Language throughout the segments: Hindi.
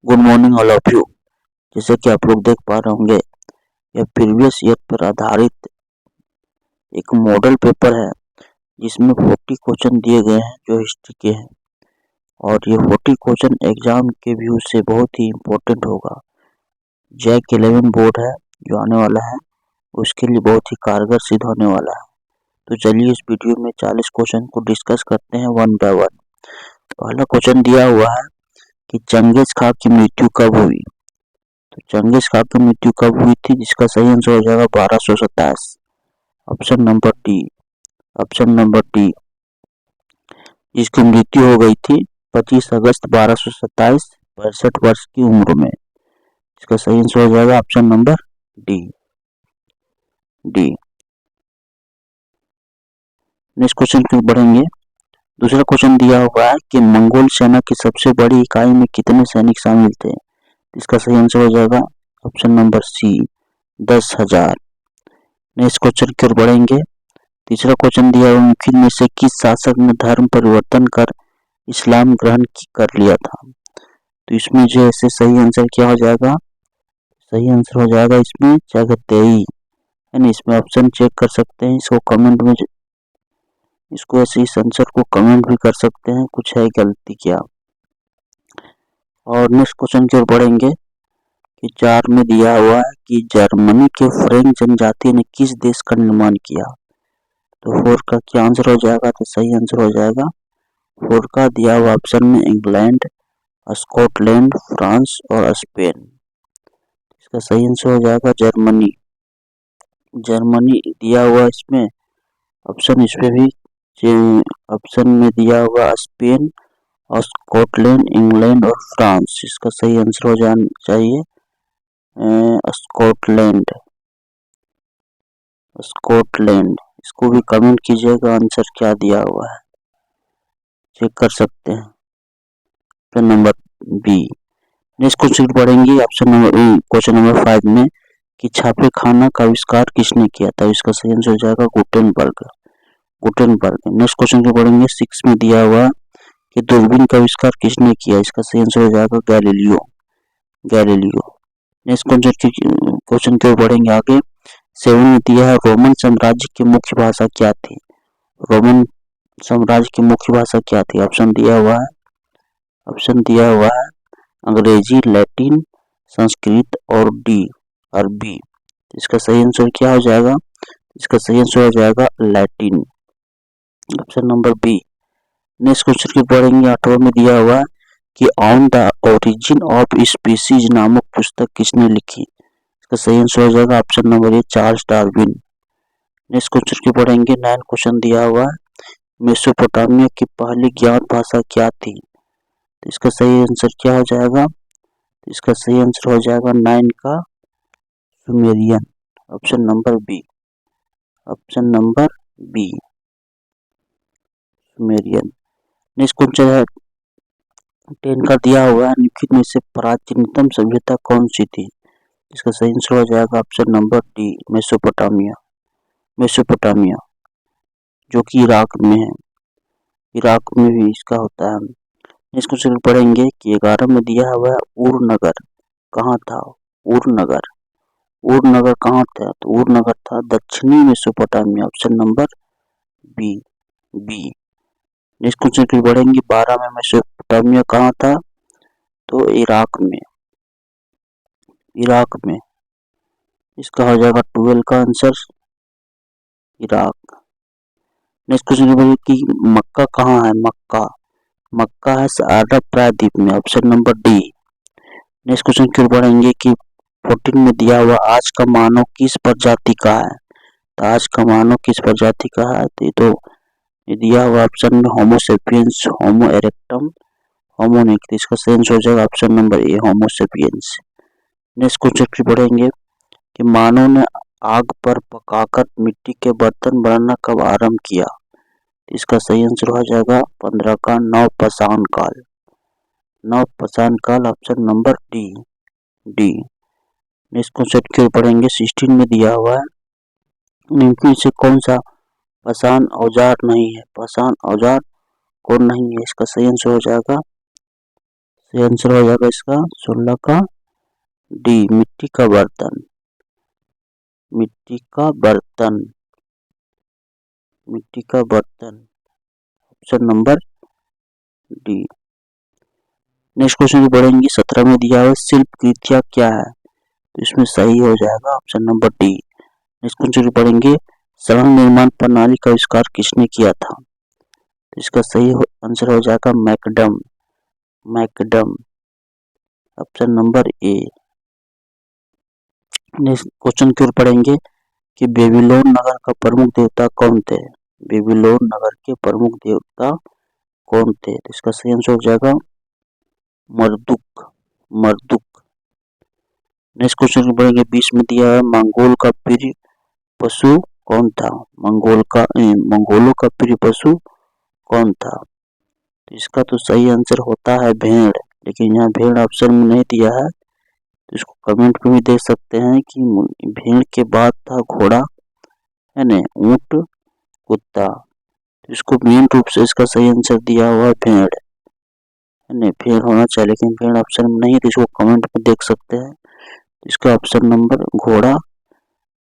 Good morning all of you. जैसे कि आप लोग देख पा रहे होंगे, यह प्रीवियस ईयर पर आधारित एक मॉडल पेपर है जिसमें 40 क्वेश्चन दिए गए हैं जो हिस्ट्री के हैं। और ये 40 क्वेश्चन एग्जाम के व्यू से बहुत ही इम्पोर्टेंट होगा। जैक 11 बोर्ड है जो आने वाला है, उसके लिए बहुत ही कारगर सिद्ध होने वाला है। तो चलिए इस वीडियो में 40 क्वेश्चन को डिस्कस करते हैं वन बाय वन। पहला क्वेश्चन दिया हुआ है कि चंगेज खां की मृत्यु कब हुई। तो चंगेज खां की मृत्यु कब हुई थी, जिसका सही आंसर हो जाएगा 1227। Option number D. Option number D, जिसकी मृत्यु हो गई थी 25 अगस्त 1227, 65 वर्ष की उम्र में। इसका सही आंसर हो जाएगा option number D. D. Next question की बढ़ेंगे। दूसरा क्वेश्चन दिया हुआ है कि मंगोल सेना की सबसे बड़ी इकाई में कितने सैनिक शामिल थे। इसका सही आंसर हो जाएगा option number C, 10,000। Next question की ओर बढ़ेंगे। तीसरा क्वेश्चन दिया हुआ, निम्नलिखित में से किस शासक ने धर्म परिवर्तन कर इस्लाम ग्रहण कर लिया था। तो इसमें जो ऐसे सही आंसर क्या हो जाएगा, सही आंसर हो जाएगा इसमें चागतेई, यानी इसमें ऑप्शन चेक कर सकते हैं। इसको कमेंट में, इसको ऐसे इस आंसर को कमेंट भी कर सकते हैं, कुछ है गलती क्या। और नेक्स्ट क्वेश्चन की ओर बढ़ेंगे कि 4 में दिया हुआ है कि जर्मनी के फ्रेंच जनजाति ने किस देश का निर्माण किया। तो 4 का क्या आंसर हो जाएगा, तो सही आंसर हो जाएगा 4 का दिया हुआ ऑप्शन में इंग्लैंड, स्कॉटलैंड, फ्रांस और स्पेन। इसका सही आंसर हो जाएगा जर्मनी। जर्मनी दिया हुआ इसमें ऑप्शन, इसमें भी ऑप्शन में दिया हुआ स्पेन और स्कॉटलैंड, इंग्लैंड और फ्रांस। इसका सही आंसर हो जाना चाहिए स्कॉटलैंड। स्कॉटलैंड। इसको भी कमेंट कीजिएगा आंसर क्या दिया हुआ है, चेक कर सकते हैं। Option number B. Next question पढ़ेंगे ऑप्शन नंबर क्वेश्चन नंबर 5 में कि छापे खाना का आविष्कार किसने किया था। इसका सही आंसर हो जाएगा गुटेनबर्ग। गुटेनबर्ग। नेक्स्ट क्वेश्चन को पढ़ेंगे 6 में दिया हुआ कि दूरबीन का आविष्कार किसने किया। इसका सही आंसर हो जाएगा गैलीलियो। गैलीलियो। नेक्स्ट क्वेश्चन की ओर बढ़ेंगे आगे। 7 में दिया है रोमन साम्राज्य की मुख्य भाषा क्या थी। रोमन साम्राज्य की मुख्य भाषा क्या थी। ऑप्शन दिया हुआ है, ऑप्शन दिया हुआ है अंग्रेजी, लैटिन, संस्कृत और डी अरबी। इसका सही आंसर क्या हो जाएगा, इसका सही आंसर हो जाएगा Latin. Option number B. Next question की पढ़ेंगे 8 में दिया हुआ कि on the origin of species नामक पुस्तक किसने लिखी। इसका सही आंसर हो जाएगा option number A, Charles Darwin. Next question की पढ़ेंगे 9 क्वेश्चन दिया हुआ है मेसोपोटामिया की पहली ज्ञात भाषा क्या थी। तो इसका सही आंसर क्या हो जाएगा, इसका सही आंसर हो जाएगा 9 का Sumerian. Option number B. Option number B, Sumerian. Next question है 10 का दिया हुआ है निम्नलिखित में से प्राचीनतम सभ्यता कौन सी थी। इसका सही आंसर हो जाएगा option number D, Mesopotamia. Mesopotamia जो कि इराक में है, इराक में भी इसका होता है। नेक्स्ट क्वेश्चन पढ़ेंगे कि 11 में दिया हुआ है उरनगर कहाँ था। उरनगर। उरनगर कहाँ था, तो उरनगर था दक्षिणी Mesopotamia. Option number B. B. Next question की बढ़ेंगे 12 में मेसोपोटामिया कहाँ था, तो इराक में। इराक में। इसका हो जाएगा 12 का आंसर इराक। नेक्स्ट क्वेश्चन की बढ़ेंगे कि मक्का कहाँ है। मक्का। मक्का है अरब प्रायद्वीप में। Option number D. Next question की बढ़ेंगे कि 14 में दिया हुआ आज का मानव किस प्रजाति का है। तो आज का मानव किस प्रजाति का है, तो दिया हुआ ऑप्शन में होमो सेपियंस, होमो इरेक्टम, होमो निक्टस। इसका सही आंसर हो जाएगा ऑप्शन नंबर ए, होमो सेपियंस। नेक्स्ट क्वेश्चन की बढ़ेंगे कि मानव ने आग पर पकाकर मिट्टी के बर्तन बनाना कब आरंभ किया। इसका सही आंसर हो जाएगा 15 का नवपाषाण काल। नवपाषाण काल। Option number D. D. Next question की पढ़ेंगे 16 में दिया हुआ है निम्न से कौन सा पाषाण औजार नहीं है। पाषाण औजार कौन नहीं है। इसका सही आंसर हो जाएगा, सही आंसर हो जाएगा इसका 16 का डी, मिट्टी का बर्तन। मिट्टी का बर्तन, मिट्टी का बर्तन, option number D. Next question की पढ़ेंगे। 17 में दिया है शिल्प कृतियां क्या है, तो इसमें सही हो जाएगा option number D. Next question की पढ़ेंगे। सड़क निर्माण प्रणाली का आविष्कार किसने किया था, तो इसका सही आंसर हो जाएगा मैकडम। मैकडम, ऑप्शन नंबर ए। नेक्स्ट क्वेश्चन की ओर पढ़ेंगे कि बेबीलोन नगर का प्रमुख देवता कौन थे। बेबीलोन नगर के प्रमुख देवता कौन थे, तो इसका सही आंसर हो जाएगा मर्दुक। मर्दुक। नेक्स्ट क्वेश्चन की पढ़ेंगे। 20 में दिया है मंगोल का प्रिय पशु कौन था। मंगोलों का प्रिय पशु कौन था, तो इसका तो सही आंसर होता है भेड़, लेकिन यहाँ भेड़ ऑप्शन में नहीं दिया है, तो इसको कमेंट में भी देख सकते हैं कि भेड़ के बाद था घोड़ा, है ना, ऊंट, कुत्ता। तो इसको मेन रूप से इसका सही आंसर दिया हुआ है भेड़, है ना, भेड़ होना चाहिए, लेकिन भेड़ ऑप्शन में नहीं है, तो इसको कमेंट में देख सकते हैं। इसका ऑप्शन नंबर घोड़ा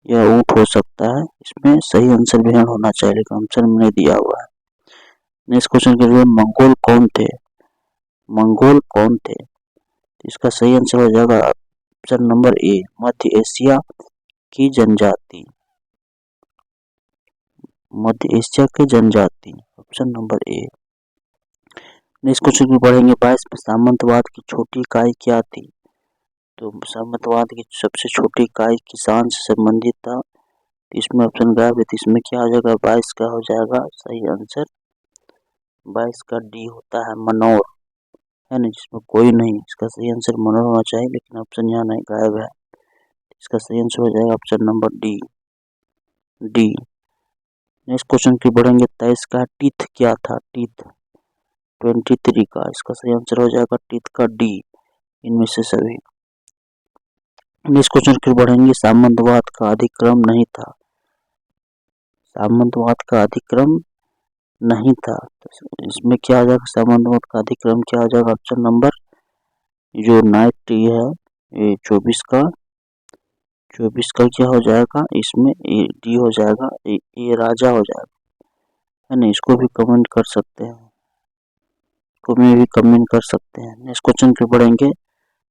या ऊंट हो सकता है, इसमें सही आंसर भेड़ होना चाहिए, लेकिन ऑप्शन में नहीं दिया हुआ है। नेक्स्ट क्वेश्चन के लिए मंगोल कौन थे। मंगोल कौन थे, इसका सही आंसर हो जाएगा ऑप्शन नंबर ए, मध्य एशिया की जनजाति। मध्य एशिया की जनजाति, ऑप्शन नंबर ए। नेक्स्ट क्वेश्चन भी पढ़ेंगे। 22 में सामंतवाद की छोटी इकाई क्या थी, तो सामंतवाद की सबसे छोटी इकाई किसान से संबंधित था, इसमें ऑप्शन गायब है, तो इसमें क्या हो जाएगा 22 का हो जाएगा सही आंसर 22 का डी होता है मनोर, है ना, जिसमें कोई नहीं, इसका सही आंसर मनोर होना चाहिए, लेकिन ऑप्शन यहाँ नहीं गायब है, इसका सही आंसर हो जाएगा option number D. D. Next question की बढ़ेंगे। 23 का टीथ क्या था। टीथ 23 का, इसका सही आंसर हो जाएगा टीथ का डी, इनमें से सभी। नेक्स्ट क्वेश्चन की बढ़ेंगे। सामंतवाद का अधिक्रम नहीं था। सामंतवाद का अधिक्रम नहीं था, तो इसमें क्या आ जाएगा, सामंतवाद का अधिक्रम क्या आ जाएगा, ऑप्शन नंबर जो नाइट टी है ये 24 का क्या हो जाएगा, इसमें डी हो जाएगा, ये राजा हो जाएगा, है ना, इसको भी कमेंट कर सकते हैं, इसको में भी कमेंट कर सकते हैं। नेक्स्ट क्वेश्चन की पढ़ेंगे।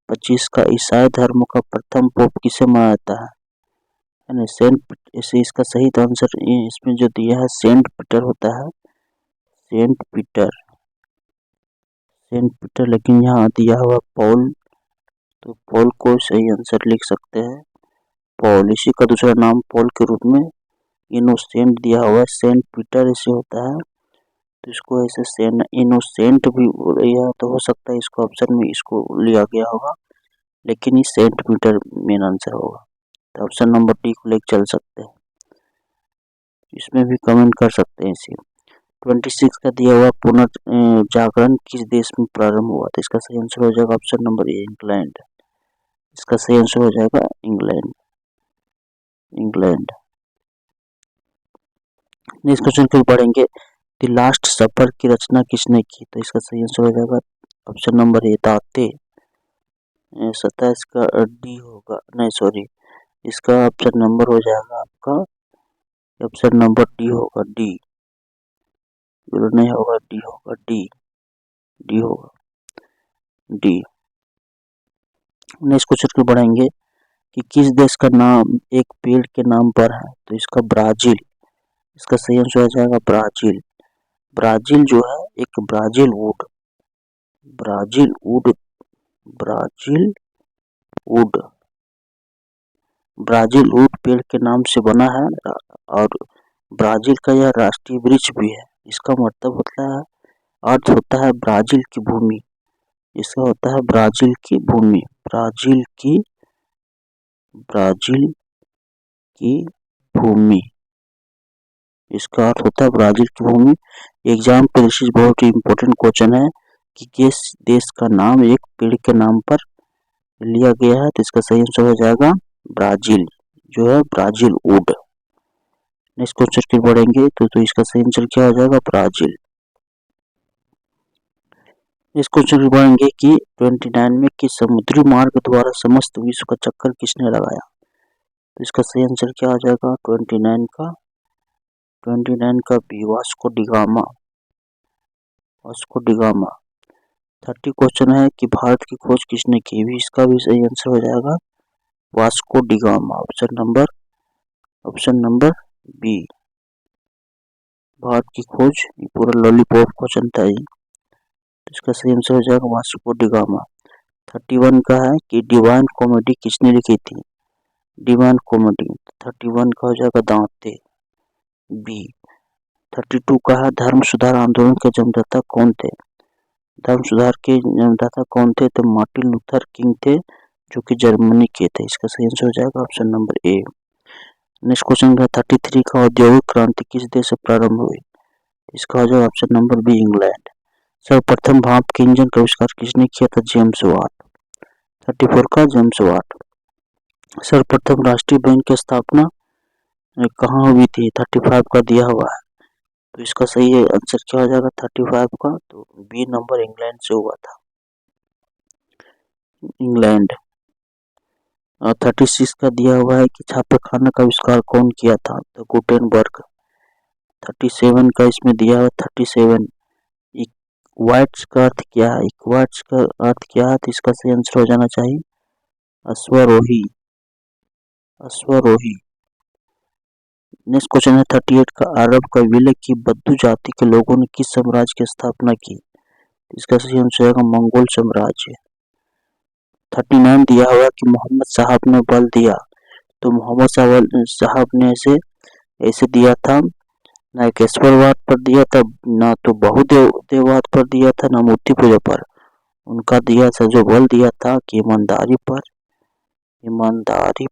25 का ईसाई धर्म का प्रथम पोप किसे माना जाता है ना, सेंट, इसे इसका सही आंसर इसमें जो दिया है सेंट पीटर होता है, सेंट पीटर, सेंट पीटर, लेकिन यहाँ दिया हुआ पॉल, तो पॉल को सही आंसर लिख सकते हैं पॉल, इसी का दूसरा नाम पॉल के रूप में इनोसेंट दिया हुआ है, सेंट पीटर ऐसे होता है, तो इसको ऐसे सेंट इनोसेंट भी यह तो हो सकता है, इसको ऑप्शन में इसको लिया गया होगा, लेकिन ये सेंट पीटर मेन आंसर होगा, तो ऑप्शन नंबर डी को लेकर चल सकते हैं, इसमें भी कमेंट कर सकते हैं इसे। 26 का दिया हुआ पुनर्जागरण किस देश में प्रारंभ हुआ, तो इसका सही आंसर हो जाएगा ऑप्शन नंबर ए, इंग्लैंड, इसका सही आंसर हो जाएगा इंग्लैंड। इंग्लैंड। नेक्स्ट क्वेश्चन फिर पढ़ेंगे। द लास्ट सफर की रचना किसने की, तो इसका सही आंसर हो जाएगा ऑप्शन नंबर ए, दाते। 27 का डी होगा, नहीं सॉरी, इसका ऑप्शन नंबर हो जाएगा आपका ऑप्शन नंबर डी होगा, डी नहीं होगा, डी होगा, डी डी होगा, डी। नेक्स्ट क्वेश्चन को बढ़ाएंगे कि किस देश का नाम एक पेड़ के नाम पर है, तो इसका ब्राजील, इसका सही आंसर हो जाएगा ब्राजील। ब्राजील जो है एक Brazil would, Brazil would, Brazil would, Brazil would पेड़ के नाम से बना है, और ब्राजील का यह राष्ट्रीय वृक्ष भी है। इसका मतलब होता है, अर्थ होता है ब्राजील की भूमि, इसका होता है ब्राजील की भूमि, ब्राजील की भूमि, इसका अर्थ होता है ब्राजील की भूमि। एग्जाम पे दिस इज बहुत ही इम्पोर्टेंट क्वेश्चन है कि किस देश का नाम एक पेड़ के नाम पर लिया गया है, तो इसका सही आंसर हो जाएगा ब्राजील, जो है ब्राजील वुड। नेक्स्ट क्वेश्चन की बढ़ेंगे तो इसका सही आंसर क्या हो जाएगा ब्राजील। इस क्वेश्चन पढ़ेंगे कि 29 में किस समुद्री मार्ग द्वारा समस्त विश्व का चक्कर किसने लगाया। तो इसका सही आंसर क्या आ जाएगा 29 का बी वास्को डिगामा। 30 क्वेश्चन है कि भारत की खोज किसने की, भी इसका भी सही आंसर हो जाएगा Vasco da Gama. Option number B Bharat की खोज, पूरा लॉलीपॉप क्वेश्चन था ये, तो इसका सही आंसर हो जाएगा वास्को डिगामा। 31 का है कि डिवाइन कॉमेडी किसने लिखी थी, डिवाइन कॉमेडी 31 का हो जाएगा दांते बी। 32 का है धर्म सुधार आंदोलन के जन्मदाता कौन थे, धर्म सुधार के जन्मदाता कौन थे, तो मार्टिन लूथर किंग थे, जो कि जर्मनी के थे। इसका सही आंसर हो जाएगा ऑप्शन नंबर ए। नेक्स्ट क्वेश्चन का 33 का औद्योगिक क्रांति किस देश से प्रारंभ हुई, इसका हो जाएगा ऑप्शन नंबर बी इंग्लैंड। सर्वप्रथम भाप के इंजन का आविष्कार किसने किया था, जेम्स वाट। 34 का जेम्स वाट। सर्वप्रथम राष्ट्रीय बैंक की स्थापना कहाँ हुई थी, 35 का दिया हुआ है, तो इसका सही आंसर क्या हो जाएगा 35 का, तो बी नंबर इंग्लैंड से हुआ था, इंग्लैंड। 36 का दिया हुआ है कि छापे खाना का आविष्कार कौन किया था, तो गुटेनबर्ग। 37 का इसमें दिया हुआ 37 इक्वाइट्स का अर्थ क्या है, इक्वाइट्स का अर्थ क्या है, तो इसका सही आंसर हो जाना चाहिए अश्वरोही, अश्वरोही। नेक्स्ट क्वेश्चन है 38 का अरब कबीले की बद्दू जाति के लोगों ने किस साम्राज्य की स्थापना की, इसका सही आंसर होगा मंगोल साम्राज्य। 39 दिया हुआ कि मोहम्मद साहब ने बल दिया, तो मोहम्मद साहब ने ऐसे दिया था, ना केशवरवाद पर दिया था, ना तो बहुदेववाद पर दिया था, ना मूर्ति पूजा पर। उनका दिया था जो बल दिया था कि ईमानदारी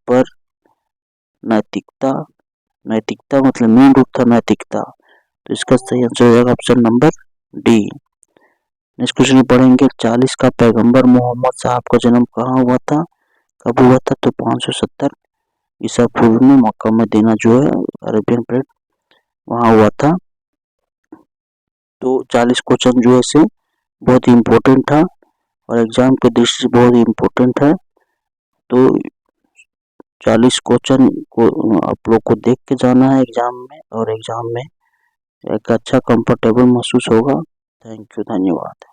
पर नैतिकता मतलब मेन रूप था नैतिकता, तो इसका सही आंसर हो जाएगा option number D. Next question पढ़ेंगे 40 का पैगंबर मोहम्मद साहब का जन्म कहाँ हुआ था, कब हुआ था, तो 570 ईसा पूर्व में मक्का मदीना जो है अरेबियन प्लेट वहाँ हुआ था। तो 40 क्वेश्चन जो है से बहुत ही इम्पोर्टेंट था और एग्जाम के दृष्टि से बहुत ही इम्पोर्टेंट है, तो 40 क्वेश्चन को आप लोग को देख के जाना है एग्जाम में, और एग्जाम में एक अच्छा कंफर्टेबल महसूस होगा। थैंक यू, धन्यवाद।